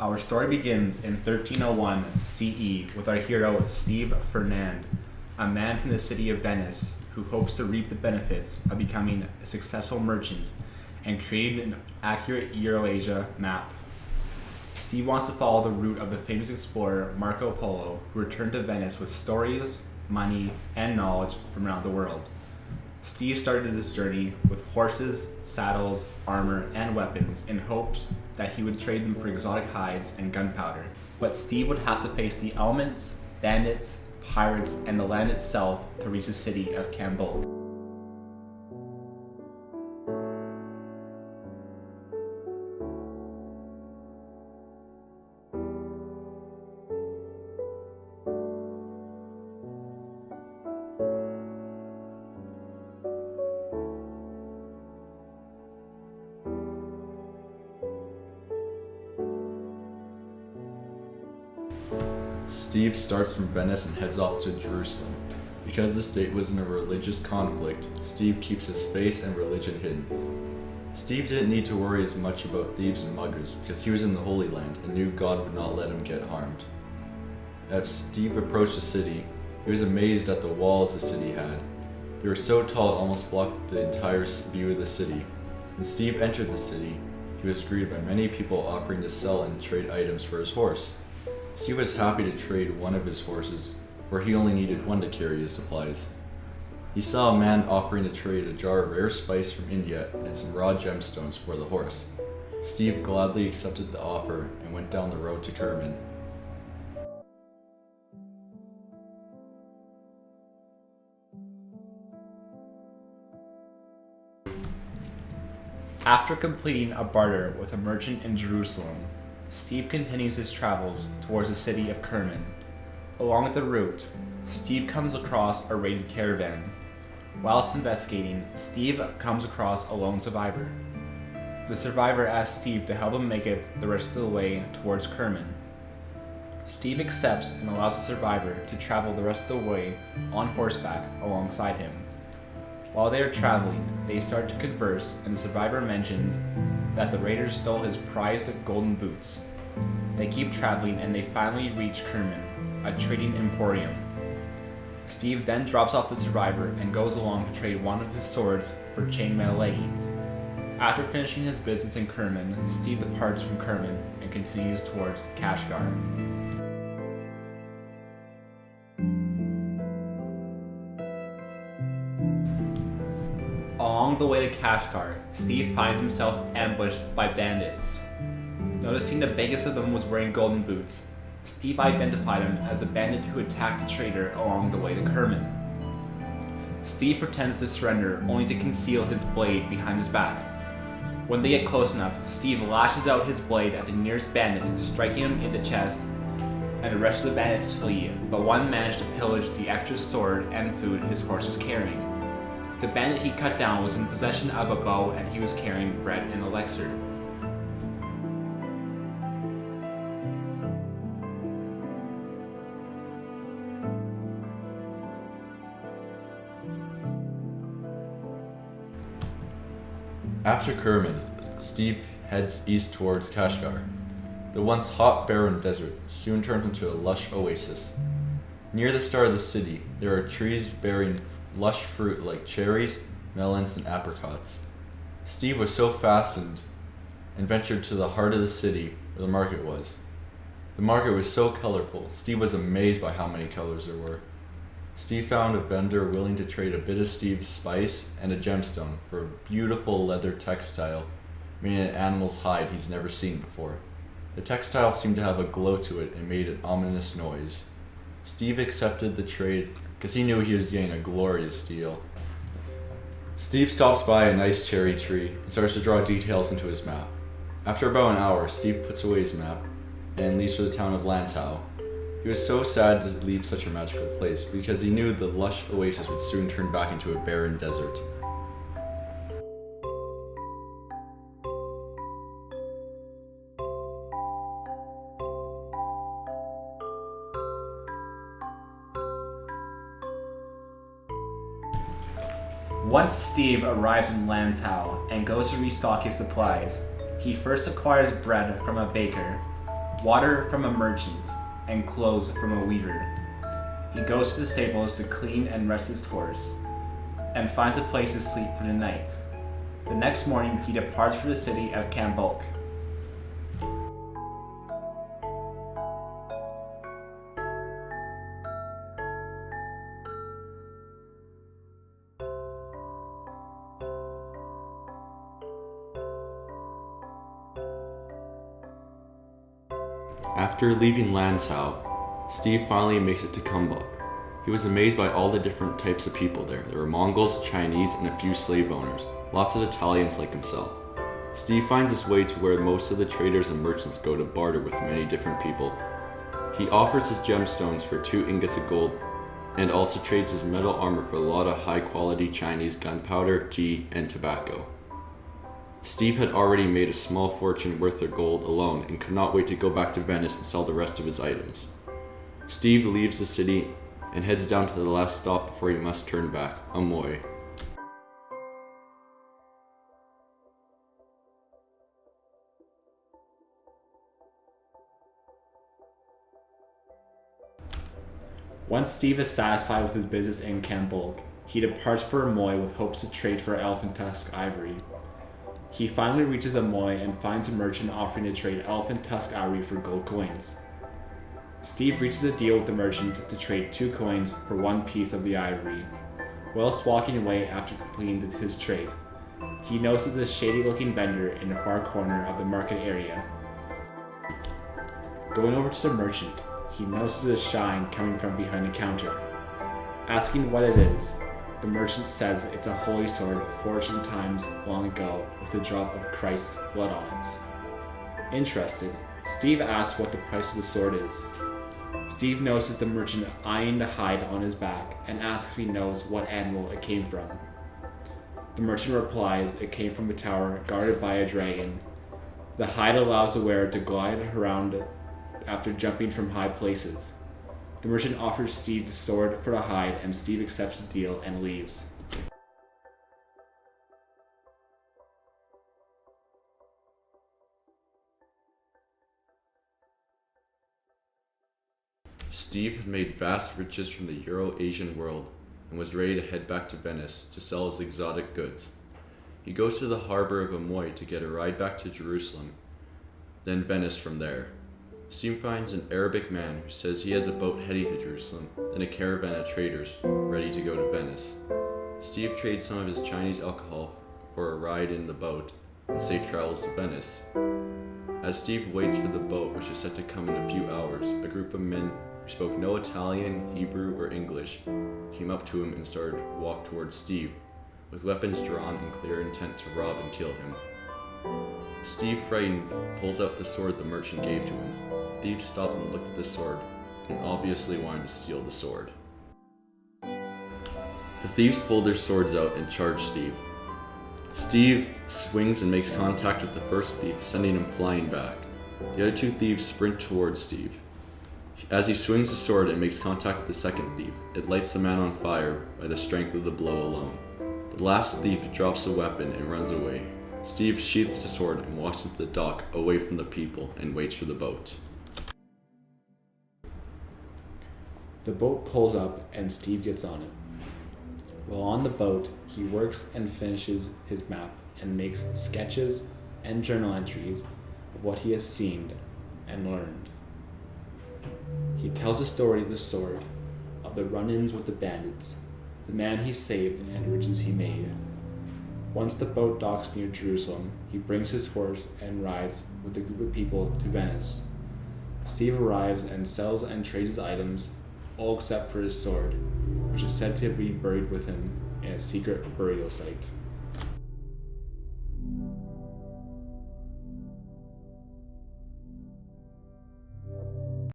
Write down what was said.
Our story begins in 1301 CE with our hero Steve Fernand, a man from the city of Venice who hopes to reap the benefits of becoming a successful merchant and creating an accurate Eurasia map. Steve wants to follow the route of the famous explorer Marco Polo, who returned to Venice with stories, money, and knowledge from around the world. Steve started this journey with horses, saddles, armor, and weapons in hopes that he would trade them for exotic hides and gunpowder. But Steve would have to face the elements, bandits, pirates, and the land itself to reach the city of Cambul. Steve starts from Venice and heads off to Jerusalem. Because the state was in a religious conflict, Steve keeps his face and religion hidden. Steve didn't need to worry as much about thieves and muggers because he was in the Holy Land and knew God would not let him get harmed. As Steve approached the city, he was amazed at the walls the city had. They were so tall it almost blocked the entire view of the city. When Steve entered the city, he was greeted by many people offering to sell and trade items for his horse. Steve was happy to trade one of his horses, for he only needed one to carry his supplies. He saw a man offering to trade a jar of rare spice from India and some raw gemstones for the horse. Steve gladly accepted the offer and went down the road to Kerman. After completing a barter with a merchant in Jerusalem, Steve continues his travels towards the city of Kerman. Along the route, Steve comes across a raided caravan. Whilst investigating, Steve comes across a lone survivor. The survivor asks Steve to help him make it the rest of the way towards Kerman. Steve accepts and allows the survivor to travel the rest of the way on horseback alongside him. While they are traveling, they start to converse, and the survivor mentions that the raiders stole his prized golden boots. They keep traveling and they finally reach Kerman, a trading emporium. Steve then drops off the survivor and goes along to trade one of his swords for chainmail leggings. After finishing his business in Kerman, Steve departs from Kerman and continues towards Kashgar. Along the way to Kashgar, Steve finds himself ambushed by bandits. Noticing the biggest of them was wearing golden boots, Steve identified him as the bandit who attacked the trader along the way to Kerman. Steve pretends to surrender only to conceal his blade behind his back. When they get close enough, Steve lashes out his blade at the nearest bandit, striking him in the chest, and the rest of the bandits flee, but one managed to pillage the extra sword and food his horse was carrying. The bandit he cut down was in possession of a bow and he was carrying bread and elixir. After Kerman, Steve heads east towards Kashgar. The once hot, barren desert soon turns into a lush oasis. Near the start of the city, there are trees bearing lush fruit like cherries, melons, and apricots. Steve was so fascinated and ventured to the heart of the city where the market was. The market was so colorful, Steve was amazed by how many colors there were. Steve found a vendor willing to trade a bit of Steve's spice and a gemstone for a beautiful leather textile made in an animal's hide he's never seen before. The textile seemed to have a glow to it and made an ominous noise. Steve accepted the trade because he knew he was getting a glorious deal. Steve stops by a nice cherry tree and starts to draw details into his map. After about an hour, Steve puts away his map and leaves for the town of Lanzhou. He was so sad to leave such a magical place because he knew the lush oasis would soon turn back into a barren desert. Once Steve arrives in Lanzhou and goes to restock his supplies, he first acquires bread from a baker. water from a merchant, and clothes from a weaver. He goes to the stables to clean and rest his horse, and finds a place to sleep for the night. The next morning, he departs for the city of Cambulk. After leaving Lansau, Steve finally makes it to Kumbuk. He was amazed by all the different types of people there. There were Mongols, Chinese, and a few slave owners, lots of Italians like himself. Steve finds his way to where most of the traders and merchants go to barter with many different people. He offers his gemstones for 2 ingots of gold, and also trades his metal armor for a lot of high quality Chinese gunpowder, tea, and tobacco. Steve had already made a small fortune worth of gold alone and could not wait to go back to Venice and sell the rest of his items. Steve leaves the city and heads down to the last stop before he must turn back, Amoy. Once Steve is satisfied with his business in Cambulk, he departs for Amoy with hopes to trade for elephant tusk ivory. He finally reaches Amoy and finds a merchant offering to trade elephant tusk ivory for gold coins. Steve reaches a deal with the merchant to trade 2 coins for 1 piece of the ivory. Whilst walking away after completing his trade, he notices a shady-looking vendor in the far corner of the market area. Going over to the merchant, he notices a shine coming from behind the counter. Asking what it is, the merchant says it's a holy sword forged in times long ago with a drop of Christ's blood on it. Interested, Steve asks what the price of the sword is. Steve notices the merchant eyeing the hide on his back and asks if he knows what animal it came from. The merchant replies it came from a tower guarded by a dragon. The hide allows the wearer to glide around after jumping from high places. The merchant offers Steve the sword for the hide, and Steve accepts the deal and leaves. Steve had made vast riches from the Euro-Asian world and was ready to head back to Venice to sell his exotic goods. He goes to the harbor of Amoy to get a ride back to Jerusalem, then Venice from there. Steve finds an Arabic man who says he has a boat heading to Jerusalem and a caravan of traders ready to go to Venice. Steve trades some of his Chinese alcohol for a ride in the boat and safe travels to Venice. As Steve waits for the boat, which is set to come in a few hours, a group of men who spoke no Italian, Hebrew, or English came up to him and started to walk towards Steve, with weapons drawn in clear intent to rob and kill him. Steve, frightened, pulls out the sword the merchant gave to him. Thieves stopped and looked at the sword, and obviously wanted to steal the sword. The thieves pulled their swords out and charged Steve. Steve swings and makes contact with the first thief, sending him flying back. The other 2 thieves sprint towards Steve. As he swings the sword and makes contact with the second thief, it lights the man on fire by the strength of the blow alone. The last thief drops the weapon and runs away. Steve sheaths the sword and walks into the dock away from the people and waits for the boat. The boat pulls up and Steve gets on it. While on the boat, he works and finishes his map and makes sketches and journal entries of what he has seen and learned. He tells the story of the sword, of the run-ins with the bandits, the man he saved and riches he made. Once the boat docks near Jerusalem, he brings his horse and rides with a group of people to Venice. Steve arrives and sells and trades his items, all except for his sword, which is said to be buried with him in a secret burial site.